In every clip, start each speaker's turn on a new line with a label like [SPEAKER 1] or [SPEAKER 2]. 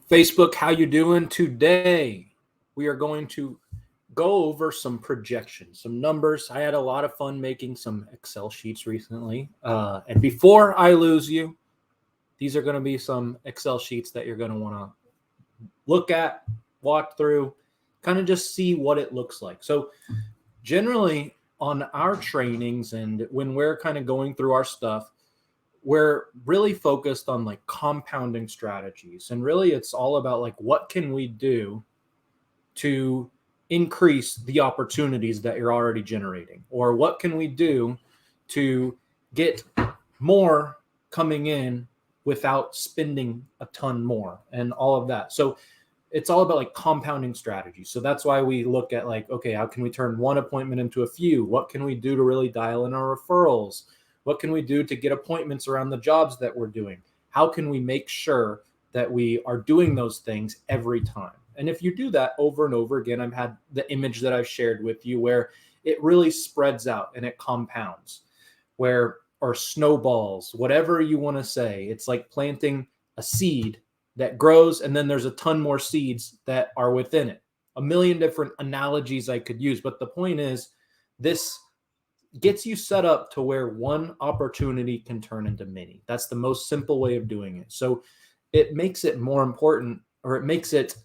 [SPEAKER 1] Facebook, how you doing today? We are going to go over some projections, some numbers. I had a lot of fun making some Excel sheets recently. And before I lose you, these are going to be some Excel sheets that you're going to want to look at, walk through, kind of just see what it looks like. So generally on our trainings and when we're kind of going through our stuff, we're really focused on like compounding strategies, and really it's all about like what can we do to increase the opportunities that you're already generating, or what can we do to get more coming in without spending a ton more and all of that. So it's all about like compounding strategies. So that's why we look at like, okay, how can we turn one appointment into a few? What can we do to really dial in our referrals? What can we do to get appointments around the jobs that we're doing? How can we make sure that we are doing those things every time? And if you do that over and over again, I've had the image that I've shared with you where it really spreads out and it compounds, where, or snowballs, whatever you want to say. It's like planting a seed that grows, and then there's a ton more seeds that are within it. A million different analogies I could use, but the point is, this gets you set up to where one opportunity can turn into many. That's the most simple way of doing it. So it makes it more important, or it makes it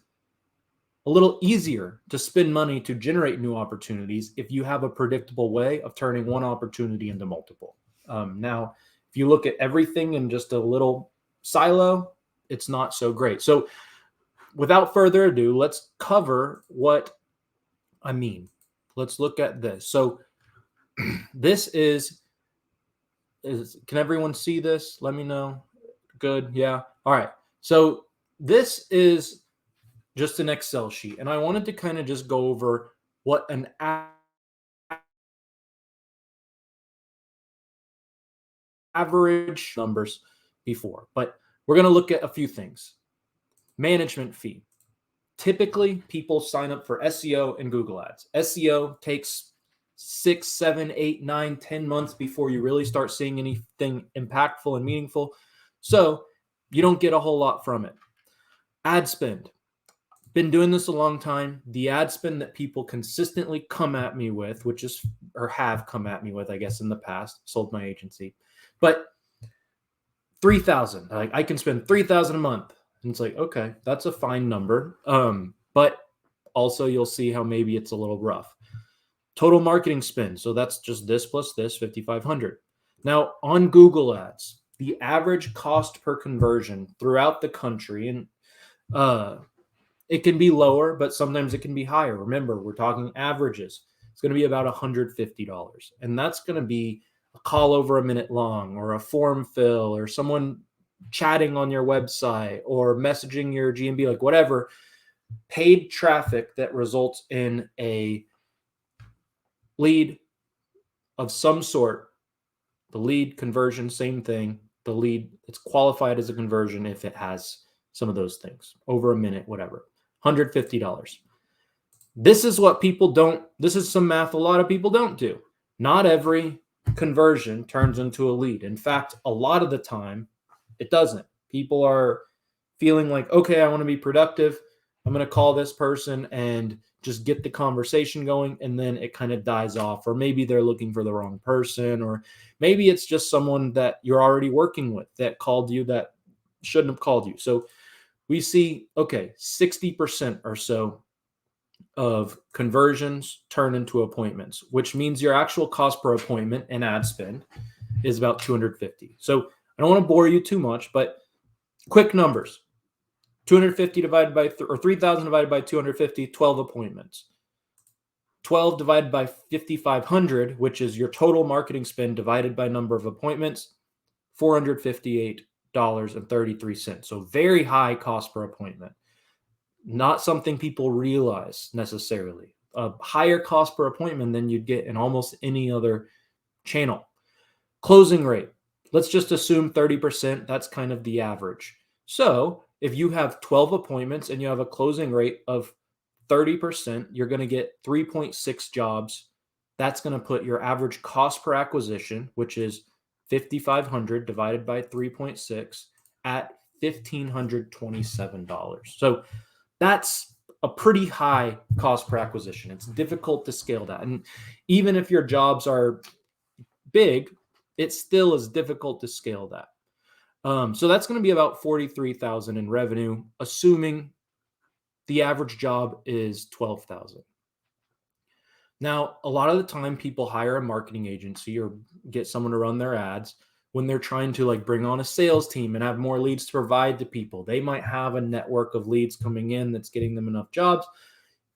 [SPEAKER 1] a little easier to spend money to generate new opportunities if you have a predictable way of turning one opportunity into multiple. Now, if you look at everything in just a little silo, it's not so great. So without further ado, let's cover what I mean. Let's look at this. So this is can everyone see this? Let me know. Good. Yeah. All right. So this is just an Excel sheet, and I wanted to kind of just go over what an average numbers before, but we're going to look at a few things. Management fee. Typically, people sign up for SEO and Google Ads. SEO takes 6, 7, 8, 9, 10 months before you really start seeing anything impactful and meaningful. So you don't get a whole lot from it. Ad spend. Been doing this a long time. The ad spend that people consistently come at me with, which is, or have come at me with, I guess, in the past, sold my agency, but 3,000. Like, I can spend 3,000 a month. And it's like, okay, that's a fine number. But also you'll see how maybe it's a little rough. Total marketing spend. So that's just this plus this, 5,500. Now on Google Ads, the average cost per conversion throughout the country, and it can be lower, but sometimes it can be higher. Remember, we're talking averages. It's going to be about $150. And that's going to be a call over a minute long, or a form fill, or someone chatting on your website, or messaging your GMB, like whatever, paid traffic that results in a lead of some sort. The lead conversion, same thing. The lead, it's qualified as a conversion if it has some of those things, over a minute, whatever. $150. This is what people don't, this is some math a lot of people don't do. Not every conversion turns into a lead. In fact, a lot of the time, it doesn't. People are feeling like, okay, I want to be productive. I'm going to call this person and just get the conversation going, and then it kind of dies off. Or maybe they're looking for the wrong person, or maybe it's just someone that you're already working with that called you that shouldn't have called you. So we see, okay, 60% or so of conversions turn into appointments, which means your actual cost per appointment and ad spend is about $250. So I don't want to bore you too much, but quick numbers. 250 divided by, or 3,000 divided by 250, 12 appointments. 12 divided by 5,500, which is your total marketing spend divided by number of appointments, $458.33. So very high cost per appointment. Not something people realize necessarily. A higher cost per appointment than you'd get in almost any other channel. Closing rate. Let's just assume 30%. That's kind of the average. So if you have 12 appointments and you have a closing rate of 30%, you're going to get 3.6 jobs. That's going to put your average cost per acquisition, which is 5,500 divided by 3.6, at $1,527. So that's a pretty high cost per acquisition. It's difficult to scale that. And even if your jobs are big, it still is difficult to scale that. So that's going to be about 43,000 in revenue, assuming the average job is 12,000. Now, a lot of the time people hire a marketing agency or get someone to run their ads when they're trying to like bring on a sales team and have more leads to provide to people. They might have a network of leads coming in that's getting them enough jobs,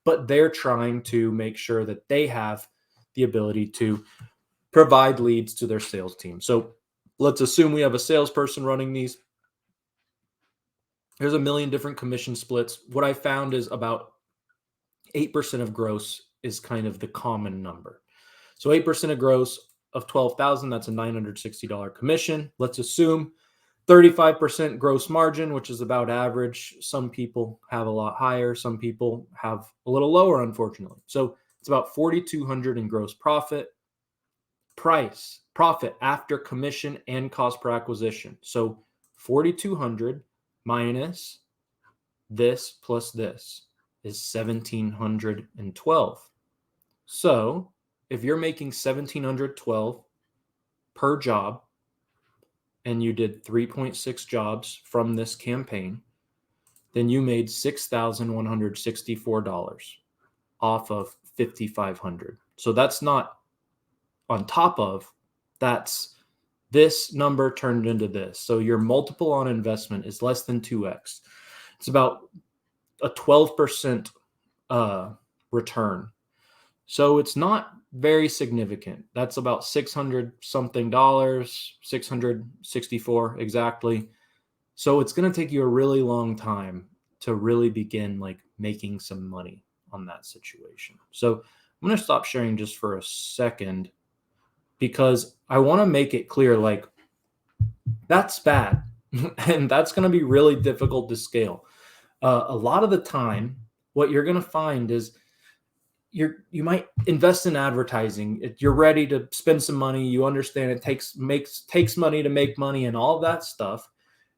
[SPEAKER 1] but they're trying to make sure that they have the ability to provide leads to their sales team. So let's assume we have a salesperson running these. There's a million different commission splits. What I found is about 8% of gross is kind of the common number. So 8% of gross of 12,000, that's a $960 commission. Let's assume 35% gross margin, which is about average. Some people have a lot higher. Some people have a little lower, unfortunately. So it's about 4,200 in gross profit. Profit after commission and cost per acquisition. So 4,200 minus this plus this is 1,712. So if you're making 1,712 per job and you did 3.6 jobs from this campaign, then you made $6,164 off of 5,500. So that's not on top of, that's this number turned into this. So your multiple on investment is less than 2x. It's about a 12% return. So it's not very significant. That's about 600 something dollars, 664 exactly. So it's going to take you a really long time to really begin like making some money on that situation. So I'm going to stop sharing just for a second because I want to make it clear, like, that's bad. And that's going to be really difficult to scale. A lot of the time, what you're going to find is you might invest in advertising. You're ready to spend some money. You understand it takes money to make money and all of that stuff.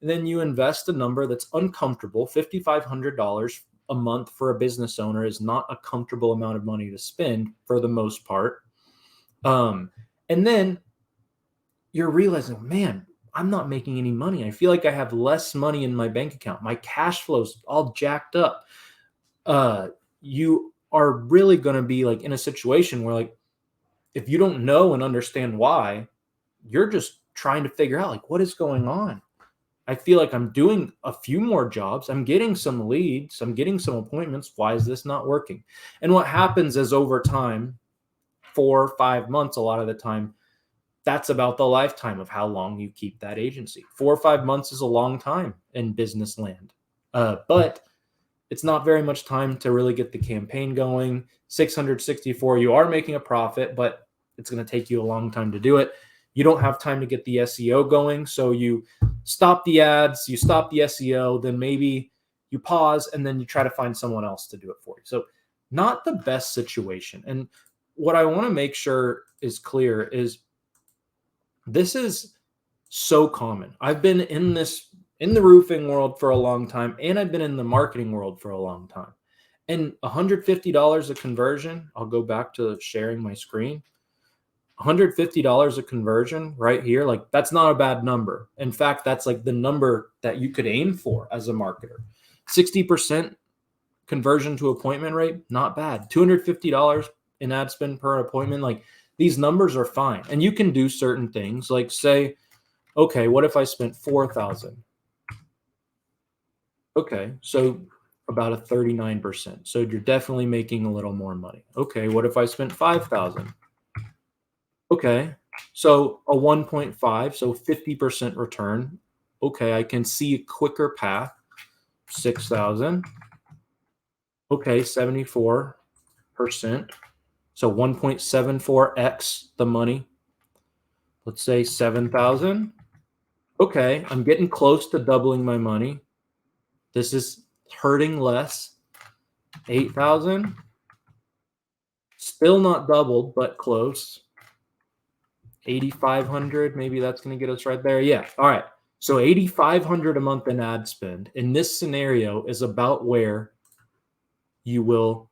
[SPEAKER 1] And then you invest a number that's uncomfortable. $5,500 a month for a business owner is not a comfortable amount of money to spend for the most part. And then you're realizing, man, I'm not making any money. I feel like I have less money in my bank account. My cash flow's all jacked up. You are really going to be like in a situation where, like, if you don't know and understand why, you're just trying to figure out, like, what is going on? I feel like I'm doing a few more jobs. I'm getting some leads. I'm getting some appointments. Why is this not working? And what happens is over time, 4 or 5 months, a lot of the time, that's about the lifetime of how long you keep that agency. 4 or 5 months is a long time in business land. But it's not very much time to really get the campaign going. 664, you are making a profit, but it's going to take you a long time to do it. You don't have time to get the SEO going. So you stop the ads, you stop the SEO, then maybe you pause and then you try to find someone else to do it for you. So not the best situation. And what I want to make sure is clear is this is so common. I've been in the roofing world for a long time, and I've been in the marketing world for a long time. And $150 a conversion, I'll go back to sharing my screen. $150 a conversion right here, like, that's not a bad number. In fact, that's like the number that you could aim for as a marketer. 60% conversion to appointment rate, not bad. $250 in ad spend per appointment, like, these numbers are fine. And you can do certain things, like say, okay, what if I spent 4,000? Okay, so about a 39%. So you're definitely making a little more money. Okay, what if I spent 5,000? Okay, so a 1.5, so 50% return. Okay, I can see a quicker path. 6,000. Okay, 74%. So 1.74x the money. Let's say 7,000. Okay, I'm getting close to doubling my money. This is hurting less. 8,000. Still not doubled, but close. 8,500. Maybe that's going to get us right there. Yeah. All right. So 8,500 a month in ad spend in this scenario is about where you will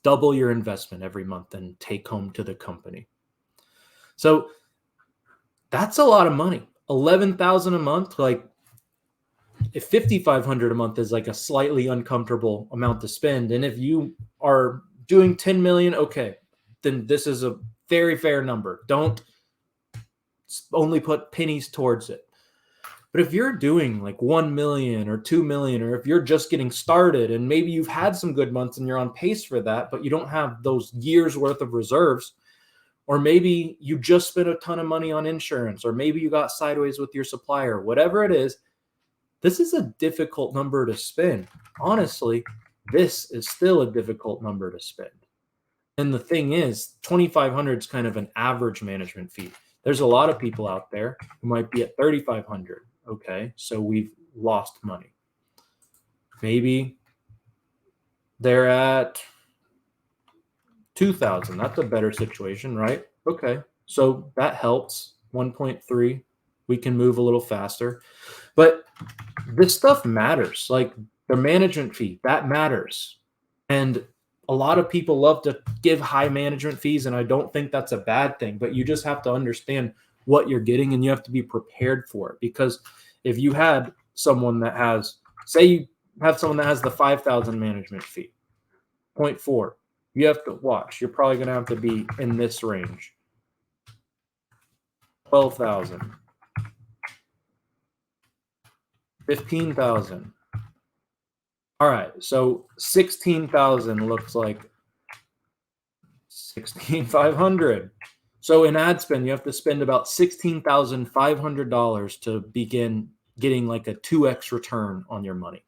[SPEAKER 1] double your investment every month and take home to the company. So that's a lot of money. 11,000 a month, like if 5,500 a month is like a slightly uncomfortable amount to spend, and if you are doing 10 million, okay, then this is a very fair number. Don't only put pennies towards it. But if you're doing like 1 million or 2 million, or if you're just getting started and maybe you've had some good months and you're on pace for that, but you don't have those years worth of reserves, or maybe you just spent a ton of money on insurance, or maybe you got sideways with your supplier, whatever it is, this is a difficult number to spend. Honestly, this is still a difficult number to spend. And the thing is, 2,500 is kind of an average management fee. There's a lot of people out there who might be at 3,500. Okay, so we've lost money. Maybe they're at 2,000. That's a better situation, right? Okay, so that helps. 1.3. We can move a little faster. But this stuff matters. Like the management fee, that matters. And a lot of people love to give high management fees, and I don't think that's a bad thing, but you just have to understand what you're getting and you have to be prepared for it. Because if you had someone that has, say you have someone that has the 5,000 management fee, 0.4, you have to watch. You're probably going to have to be in this range. 12,000. 15,000. All right, so 16,000 looks like 16,500. So in ad spend, you have to spend about $16,500 to begin getting like a 2x return on your money.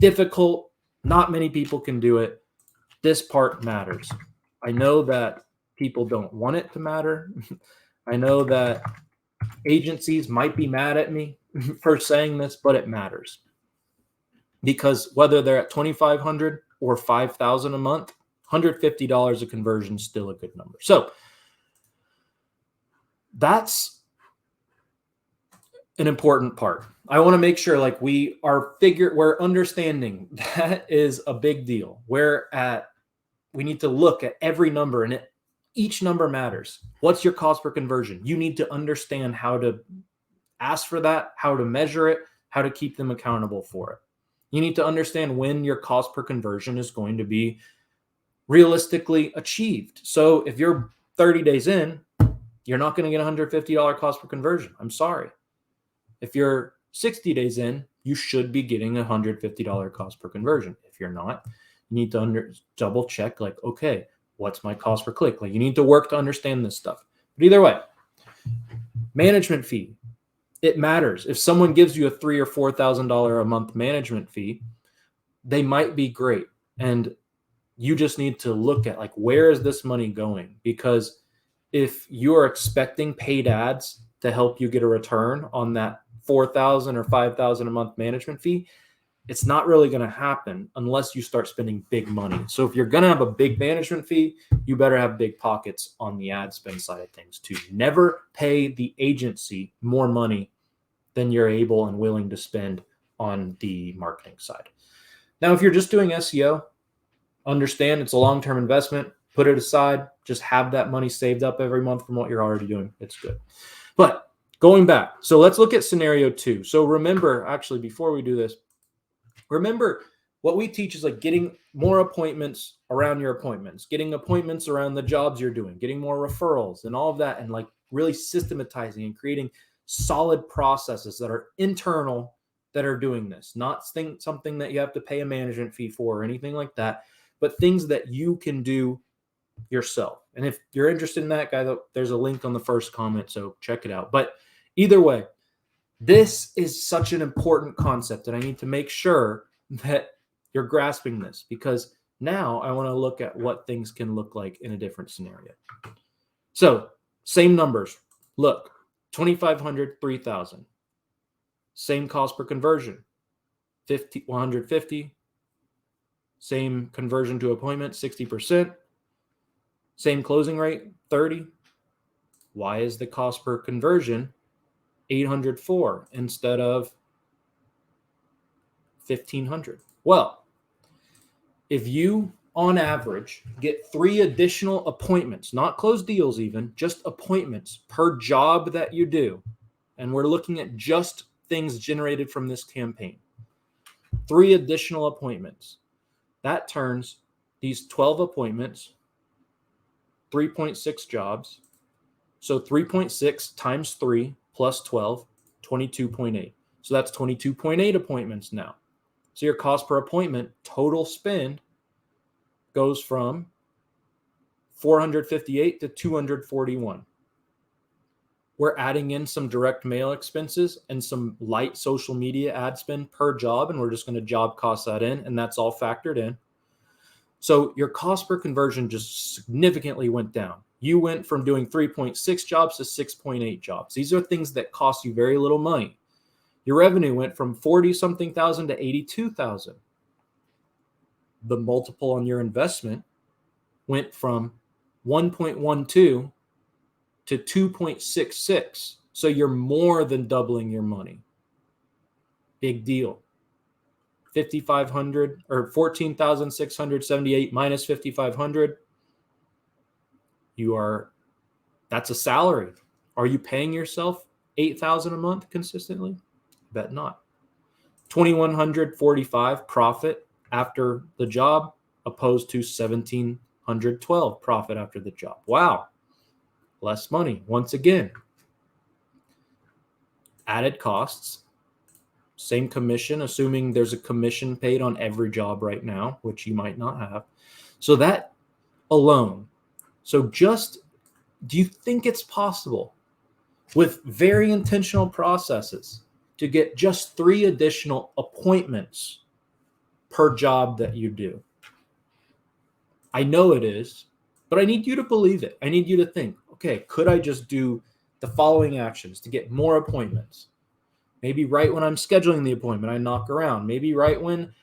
[SPEAKER 1] Difficult. Not many people can do it. This part matters. I know that people don't want it to matter. I know that agencies might be mad at me for saying this, but it matters. Because whether they're at 2,500 or 5,000 a month, $150 a conversion is still a good number. So that's an important part. I want to make sure like we're understanding that is a big deal. We need to look at every number, and each number matters. What's your cost per conversion? You need to understand how to ask for that, how to measure it, how to keep them accountable for it. You need to understand when your cost per conversion is going to be realistically achieved. So if you're 30 days in, you're not going to get $150 cost per conversion. I'm sorry. If you're 60 days in, you should be getting $150 cost per conversion. If you're not, you need to double check, like, okay, what's my cost per click? Like, you need to work to understand this stuff. But either way, management fee, it matters. If someone gives you a $3,000 or $4,000 a month management fee, they might be great. And you just need to look at like, where is this money going? Because if you're expecting paid ads to help you get a return on that $4,000 or $5,000 a month management fee, it's not really going to happen unless you start spending big money. So if you're going to have a big management fee, you better have big pockets on the ad spend side of things too. Never pay the agency more money than you're able and willing to spend on the marketing side. Now, if you're just doing SEO, understand it's a long-term investment. Put it aside. Just have that money saved up every month from what you're already doing. It's good. But going back, so let's look at scenario 2. So remember, actually, before we do this, remember what we teach is like getting more appointments around your appointments, getting appointments around the jobs you're doing, getting more referrals and all of that, and like really systematizing and creating solid processes that are internal that are doing this, not something that you have to pay a management fee for or anything like that, but things that you can do yourself. And if you're interested in that, guy, there's a link on the first comment, so check it out. But either way, this is such an important concept, and I need to make sure that you're grasping this, because now I want to look at what things can look like in a different scenario. So same numbers. Look, 2,500, 3,000. Same cost per conversion, 150. Same conversion to appointment, 60%. Same closing rate, 30. Why is the cost per conversion 804 instead of 1,500? Well, if you on average get 3 additional appointments, not closed deals even, just appointments per job that you do, and we're looking at just things generated from this campaign, 3 additional appointments, that turns these 12 appointments, 3.6 jobs. So 3.6 times 3 plus 12, 22.8. So that's 22.8 appointments now. So your cost per appointment, total spend, goes from 458 to 241. We're adding in some direct mail expenses and some light social media ad spend per job, and we're just going to job cost that in, and that's all factored in. So your cost per conversion just significantly went down. You went from doing 3.6 jobs to 6.8 jobs. These are things that cost you very little money. Your revenue went from 40-something thousand to 82,000. The multiple on your investment went from 1.12 to 2.66. So you're more than doubling your money. Big deal. 5,500 or 14,678 minus 5,500. That's a salary. Are you paying yourself 8,000 a month consistently? Bet not. 2,145 profit after the job opposed to 1,712 profit after the job. Wow. Less money. Once again, added costs, same commission, assuming there's a commission paid on every job right now, which you might not have. So that alone. So do you think it's possible with very intentional processes to get just 3 additional appointments per job that you do? I know it is, but I need you to believe it. I need you to think, okay, could I just do the following actions to get more appointments? Maybe right when I'm scheduling the appointment, I knock around. Maybe right when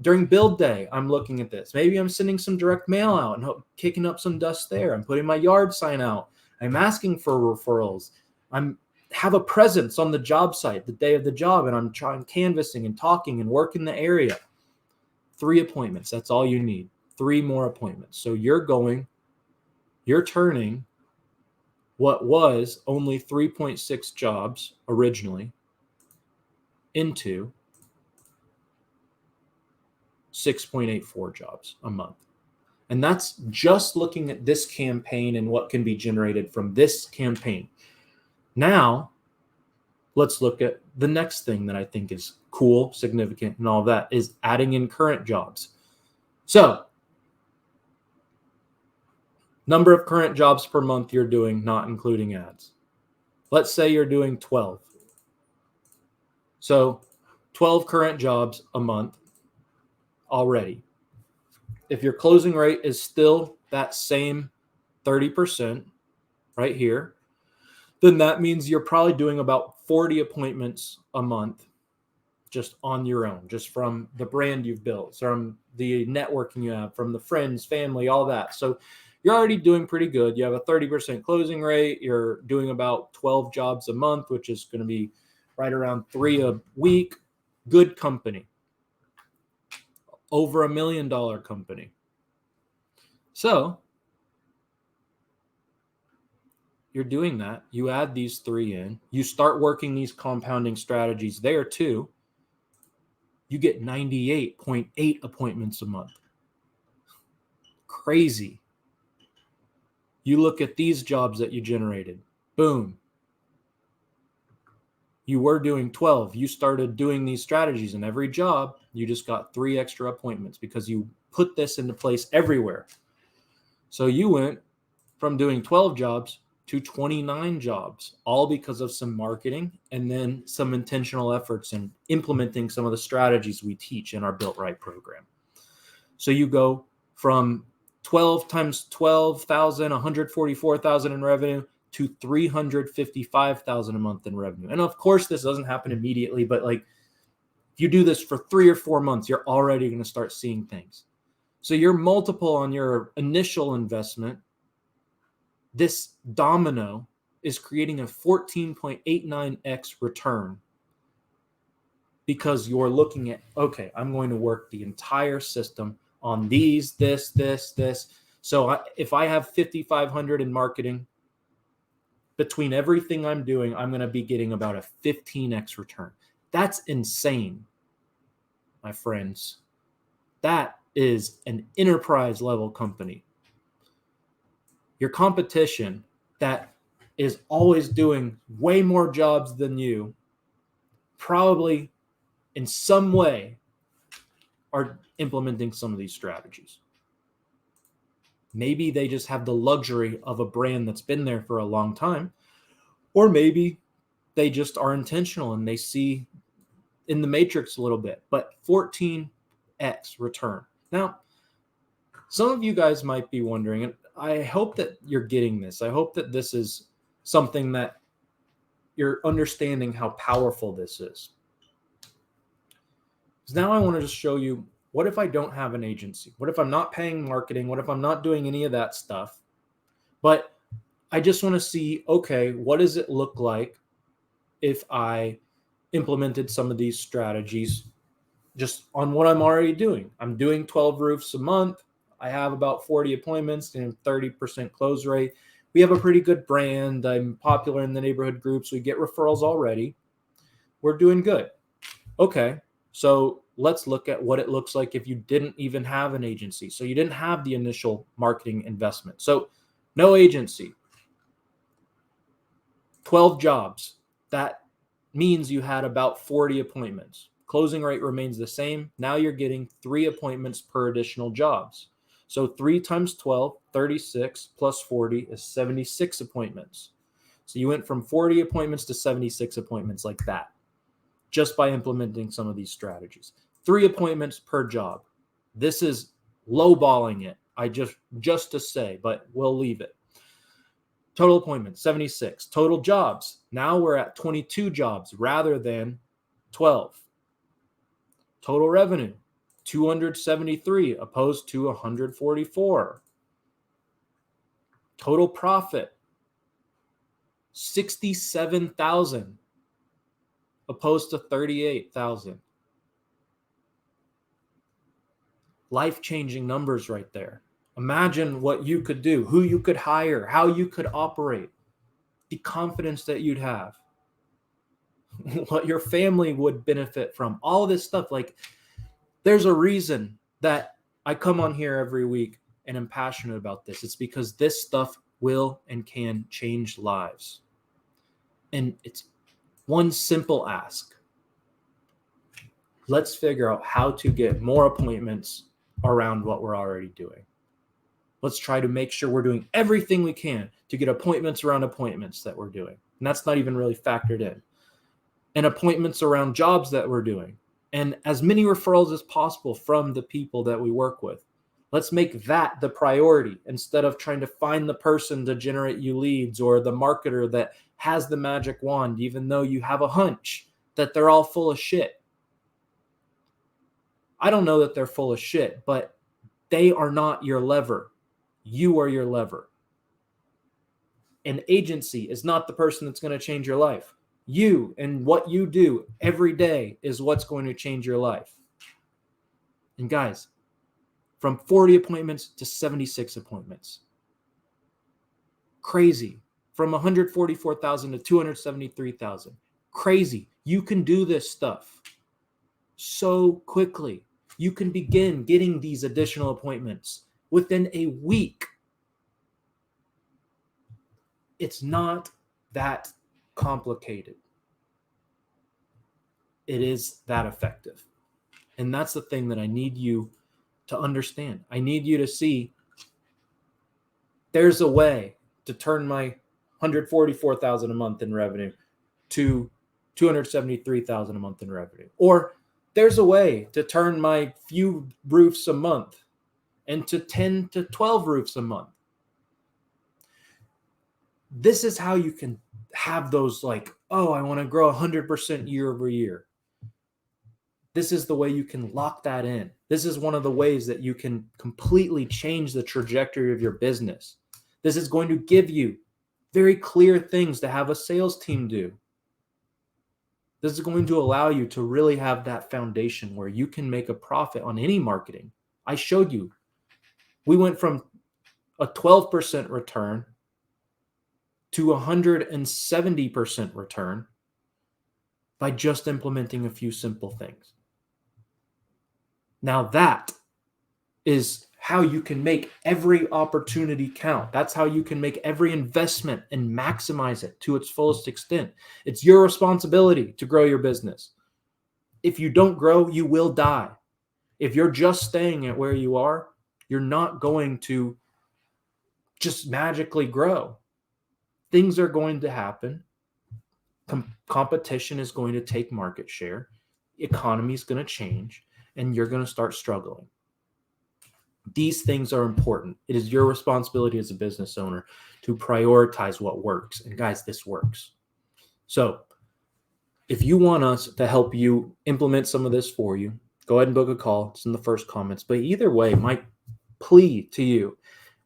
[SPEAKER 1] during build day, I'm looking at this. Maybe I'm sending some direct mail out and kicking up some dust there. I'm putting my yard sign out. I'm asking for referrals. I'm have a presence on the job site the day of the job, and I'm trying canvassing and talking and working the area. 3 appointments. That's all you need. 3 more appointments. So you're turning what was only 3.6 jobs originally into 6.84 jobs a month. And that's just looking at this campaign and what can be generated from this campaign. Now, let's look at the next thing that I think is cool, significant, and all that is adding in current jobs. So, number of current jobs per month you're doing, not including ads. Let's say you're doing 12. So 12 current jobs a month already. If your closing rate is still that same 30% right here, then that means you're probably doing about 40 appointments a month just on your own, just from the brand you've built, from the networking you have, from the friends, family, all that. So you're already doing pretty good. You have a 30% closing rate. You're doing about 12 jobs a month, which is going to be right around 3 a week. Good company. Over $1 million company. So you're doing that. You add these 3 in. You start working these compounding strategies there too. You get 98.8 appointments a month. Crazy. You look at these jobs that you generated. Boom. You were doing 12. You started doing these strategies, and every job, you just got 3 extra appointments because you put this into place everywhere. So you went from doing 12 jobs to 29 jobs, all because of some marketing and then some intentional efforts in implementing some of the strategies we teach in our Built Right program. So you go from 12 times 12,000, 144,000 in revenue to 355,000 a month in revenue. And of course, this doesn't happen immediately, but like if you do this for 3 or 4 months, you're already going to start seeing things. So your multiple on your initial investment, this domino is creating a 14.89x return because you're looking at, okay, I'm going to work the entire system on these, this. So if I have 5,500 in marketing, between everything I'm doing, I'm going to be getting about a 15x return. That's insane, my friends. That is an enterprise level company. Your competition that is always doing way more jobs than you, probably in some way are implementing some of these strategies. Maybe they just have the luxury of a brand that's been there for a long time, or maybe they just are intentional and they see in the matrix a little bit, but 14x return. Now, some of you guys might be wondering, and I hope that you're getting this. I hope that this is something that you're understanding how powerful this is. Because now I want to just show you, what if I don't have an agency? What if I'm not paying marketing? What if I'm not doing any of that stuff? But I just want to see, okay, what does it look like if I implemented some of these strategies just on what I'm already doing? I'm doing 12 roofs a month. I have about 40 appointments and 30% close rate. We have a pretty good brand. I'm popular in the neighborhood groups. We get referrals already. We're doing good. Okay, so let's look at what it looks like if you didn't even have an agency. So you didn't have the initial marketing investment. So no agency, 12 jobs. That means you had about 40 appointments. Closing rate remains the same. Now you're getting 3 appointments per additional jobs. So 3 times 12, 36 plus 40 is 76 appointments. So you went from 40 appointments to 76 appointments like that, just by implementing some of these strategies. 3 appointments per job. This is lowballing it. I just to say, but we'll leave it. Total appointments, 76. Total jobs. Now we're at 22 jobs rather than 12. Total revenue, 273 opposed to 144. Total profit, 67,000 opposed to 38,000. Life-changing numbers right there. Imagine what you could do, who you could hire, how you could operate, the confidence that you'd have, what your family would benefit from, all of this stuff. Like, there's a reason that I come on here every week and am passionate about this. It's because this stuff will and can change lives. And it's one simple ask. Let's figure out how to get more appointments around what we're already doing. Let's try to make sure we're doing everything we can to get appointments around appointments that we're doing. And that's not even really factored in. And appointments around jobs that we're doing. And as many referrals as possible from the people that we work with. Let's make that the priority instead of trying to find the person to generate you leads or the marketer that has the magic wand, even though you have a hunch that they're all full of shit. I don't know that they're full of shit, but they are not your lever. You are your lever. An agency is not the person that's going to change your life. You and what you do every day is what's going to change your life. And guys, from 40 appointments to 76 appointments. Crazy. From 144,000 to 273,000. Crazy. You can do this stuff so quickly. You can begin getting these additional appointments within a week. It's not that complicated. It is that effective. And that's the thing that I need you to understand. I need you to see there's a way to turn my 144,000 a month in revenue to 273,000 a month in revenue. Or there's a way to turn my few roofs a month into 10 to 12 roofs a month. This is how you can have those like, oh, I want to grow 100% year over year. This is the way you can lock that in. This is one of the ways that you can completely change the trajectory of your business. This is going to give you Very clear things to have a sales team do. This is going to allow you to really have that foundation where you can make a profit on any marketing. I showed you. We went from a 12% return to 170% return by just implementing a few simple things. Now that is how you can make every opportunity count. That's how you can make every investment and maximize it to its fullest extent. It's your responsibility to grow your business. If you don't grow, you will die. If you're just staying at where you are, you're not going to just magically grow. Things are going to happen. Competition is going to take market share. Economy is going to change, and you're going to start struggling. These things are important. It is your responsibility as a business owner to prioritize what works. And guys, this works. So if you want us to help you implement some of this for you, go ahead and book a call. It's in the first comments. But either way, my plea to you,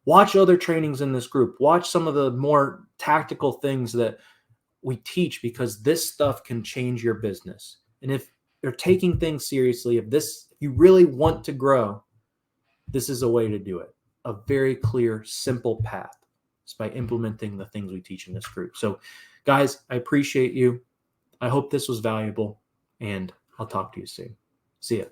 [SPEAKER 1] watch other trainings in this group. Watch some of the more tactical things that we teach, because this stuff can change your business. And if you're taking things seriously, if you really want to grow, this is a way to do it. A very clear, simple path. It's by implementing the things we teach in this group. So guys, I appreciate you. I hope this was valuable, and I'll talk to you soon. See ya.